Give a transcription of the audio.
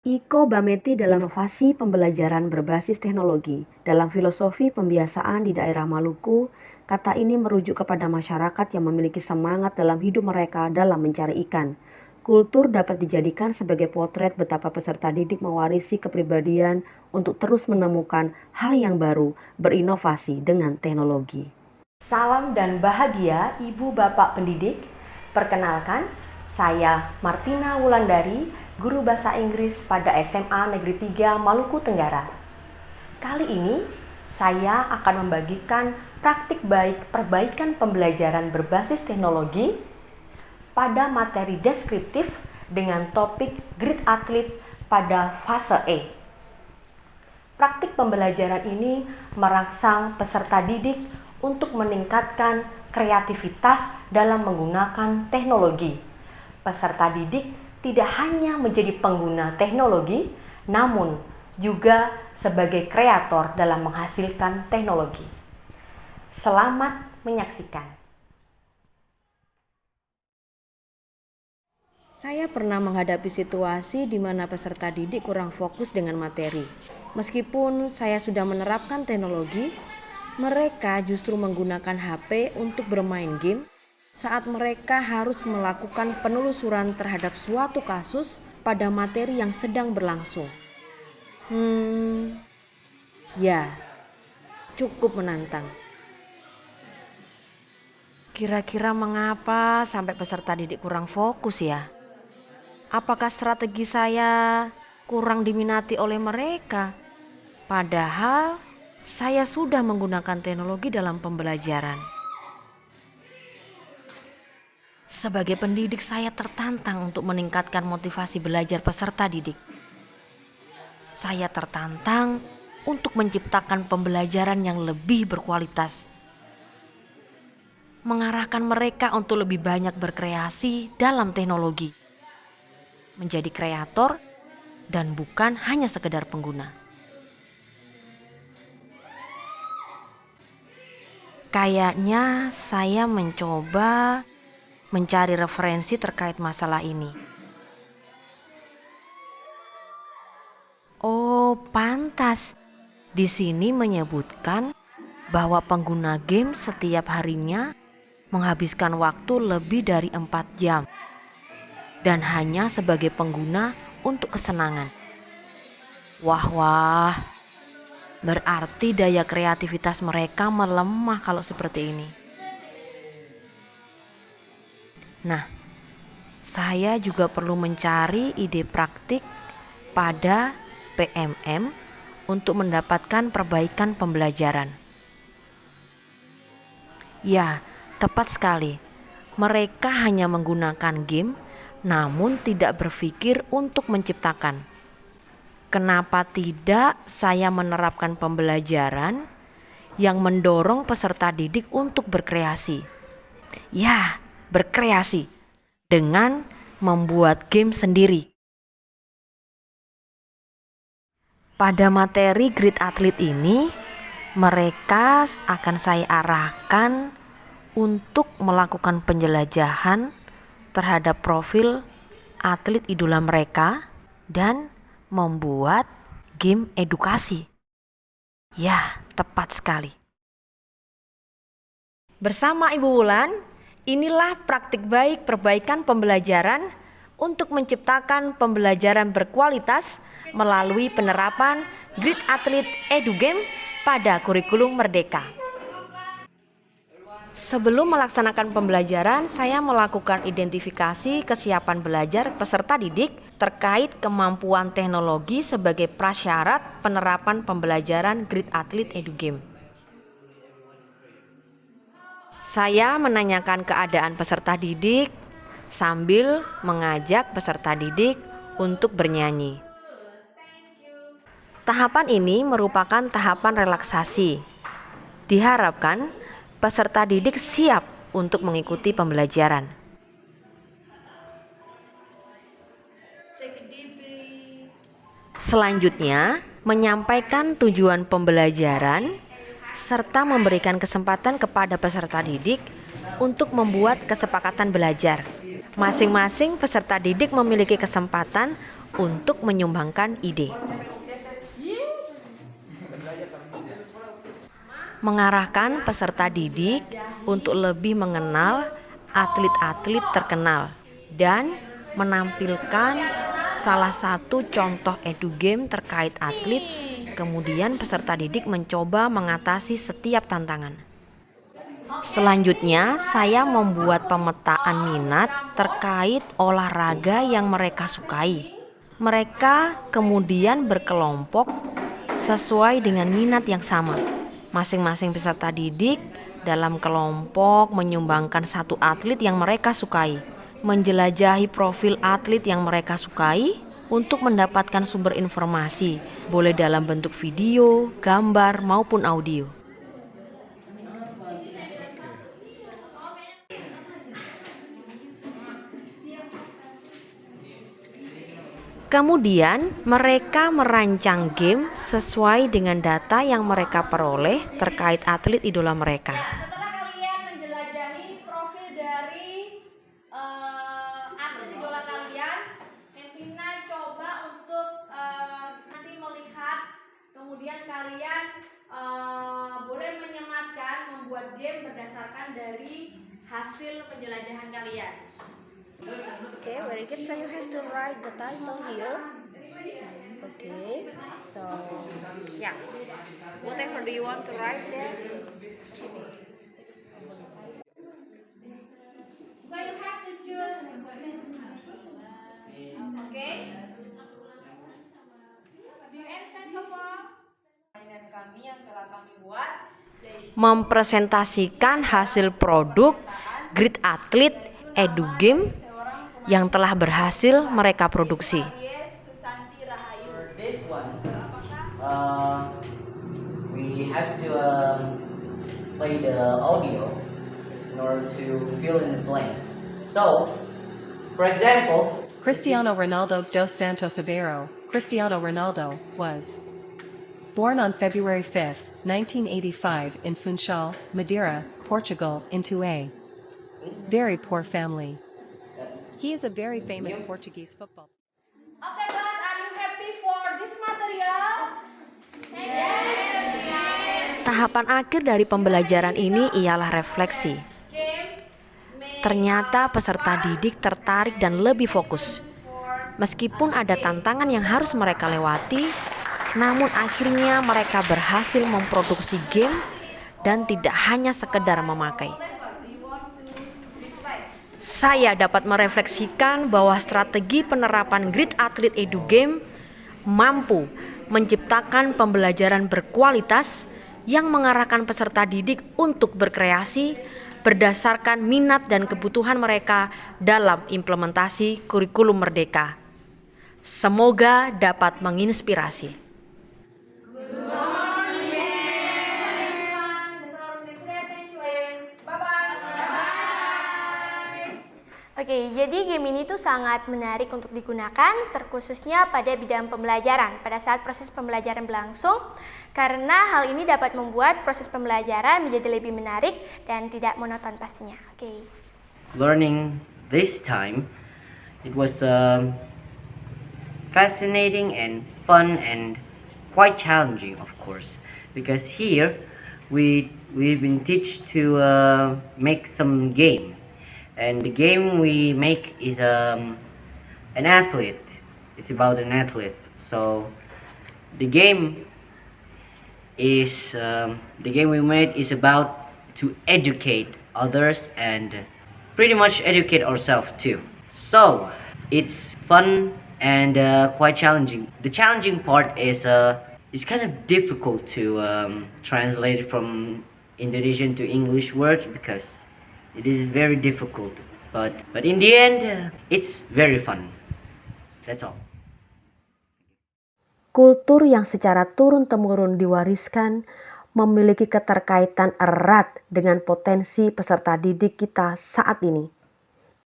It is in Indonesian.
Iko Bameti dalam inovasi pembelajaran berbasis teknologi. Dalam filosofi pembiasaan di daerah Maluku, kata ini merujuk kepada masyarakat yang memiliki semangat dalam hidup mereka dalam mencari ikan. Kultur dapat dijadikan sebagai potret betapa peserta didik mewarisi kepribadian untuk terus menemukan hal yang baru, berinovasi dengan teknologi. Salam dan bahagia Ibu Bapak pendidik. Perkenalkan, saya Martina Wulandari, guru bahasa Inggris pada SMA Negeri 3 Maluku Tenggara. Kali ini saya akan membagikan praktik baik perbaikan pembelajaran berbasis teknologi pada materi deskriptif dengan topik Grid Athlete pada fase E. Praktik pembelajaran ini merangsang peserta didik untuk meningkatkan kreativitas dalam menggunakan teknologi. Peserta didik tidak hanya menjadi pengguna teknologi, namun juga sebagai kreator dalam menghasilkan teknologi. Selamat menyaksikan. Saya pernah menghadapi situasi di mana peserta didik kurang fokus dengan materi. Meskipun saya sudah menerapkan teknologi, mereka justru menggunakan HP untuk bermain game saat mereka harus melakukan penelusuran terhadap suatu kasus pada materi yang sedang berlangsung. Ya, cukup menantang. Kira-kira mengapa sampai peserta didik kurang fokus ya? Apakah strategi saya kurang diminati oleh mereka? Padahal saya sudah menggunakan teknologi dalam pembelajaran. Sebagai pendidik, saya tertantang untuk meningkatkan motivasi belajar peserta didik. Saya tertantang untuk menciptakan pembelajaran yang lebih berkualitas, mengarahkan mereka untuk lebih banyak berkreasi dalam teknologi, menjadi kreator dan bukan hanya sekedar pengguna. Kayaknya saya mencoba mencari referensi terkait masalah ini. Oh, pantas. Di sini menyebutkan bahwa pengguna game setiap harinya menghabiskan waktu lebih dari 4 jam dan hanya sebagai pengguna untuk kesenangan. Wah, berarti daya kreativitas mereka melemah kalau seperti ini. Nah, saya juga perlu mencari ide praktik pada PMM untuk mendapatkan perbaikan pembelajaran. Ya, tepat sekali. Mereka hanya menggunakan game, namun tidak berpikir untuk menciptakan. Kenapa tidak saya menerapkan pembelajaran yang mendorong peserta didik untuk berkreasi? Ya, berkreasi dengan membuat game sendiri. Pada materi Grid Athlete ini, mereka akan saya arahkan untuk melakukan penjelajahan terhadap profil atlet idola mereka dan membuat game edukasi. Ya, tepat sekali. Bersama Ibu Wulan, inilah praktik baik perbaikan pembelajaran untuk menciptakan pembelajaran berkualitas melalui penerapan Grid Athlete EduGame pada kurikulum Merdeka. Sebelum melaksanakan pembelajaran, saya melakukan identifikasi kesiapan belajar peserta didik terkait kemampuan teknologi sebagai prasyarat penerapan pembelajaran Grid Athlete EduGame. Saya menanyakan keadaan peserta didik sambil mengajak peserta didik untuk bernyanyi. Tahapan ini merupakan tahapan relaksasi. Diharapkan peserta didik siap untuk mengikuti pembelajaran. Selanjutnya, menyampaikan tujuan pembelajaran serta memberikan kesempatan kepada peserta didik untuk membuat kesepakatan belajar. Masing-masing peserta didik memiliki kesempatan untuk menyumbangkan ide. Mengarahkan peserta didik untuk lebih mengenal atlet-atlet terkenal dan menampilkan salah satu contoh edugame terkait atlet. Kemudian peserta didik mencoba mengatasi setiap tantangan. Selanjutnya, saya membuat pemetaan minat terkait olahraga yang mereka sukai. Mereka kemudian berkelompok sesuai dengan minat yang sama. Masing-masing peserta didik dalam kelompok menyumbangkan satu atlet yang mereka sukai, menjelajahi profil atlet yang mereka sukai untuk mendapatkan sumber informasi, boleh dalam bentuk video, gambar, maupun audio. Kemudian mereka merancang game sesuai dengan data yang mereka peroleh terkait atlet idola mereka. Setelah kalian menjelajahi profil dari atlet idola kalian, Kevina coba untuk nanti melihat, kemudian kalian boleh menyematkan membuat game berdasarkan dari hasil penjelajahan kalian. Okay, very good. So you have to write the title here. Okay, so yeah, whatever do you want to write there. So you have to choose. Okay? Do you understand so far? Mainan kami yang telah kami buat Mempresentasikan hasil produk Great Athlete Edugame yang telah berhasil mereka produksi. Susanti Rahayu. For this one, we have to play the audio in order to fill in the blanks. So, for example, Cristiano Ronaldo dos Santos Aveiro. Cristiano Ronaldo was born on February 5, 1985 in Funchal, Madeira, Portugal, into a very poor family. He is a very famous Portuguese football. Okay guys, are you happy for this material? Yes. Tahapan akhir dari pembelajaran ini ialah refleksi. Ternyata peserta didik tertarik dan lebih fokus. Meskipun ada tantangan yang harus mereka lewati, namun akhirnya mereka berhasil memproduksi game dan tidak hanya sekedar memakai. Saya dapat merefleksikan bahwa strategi penerapan Great Athlete Edugame mampu menciptakan pembelajaran berkualitas yang mengarahkan peserta didik untuk berkreasi berdasarkan minat dan kebutuhan mereka dalam implementasi kurikulum merdeka. Semoga dapat menginspirasi. Oke, jadi game ini tuh sangat menarik untuk digunakan, terkhususnya pada bidang pembelajaran, pada saat proses pembelajaran berlangsung, karena hal ini dapat membuat proses pembelajaran menjadi lebih menarik dan tidak monoton pastinya. Oke. learning this time, it was fascinating and fun and quite challenging, of course, because here we've been taught to make some game. And the game we make is an athlete. It's about an athlete. So the game we made is about to educate others and pretty much educate ourselves too. So it's fun and quite challenging. The challenging part is it's kind of difficult to translate from Indonesian to English words because it is very difficult, but in the end, it's very fun. That's all. Kultur yang secara turun-temurun diwariskan memiliki keterkaitan erat dengan potensi peserta didik kita saat ini.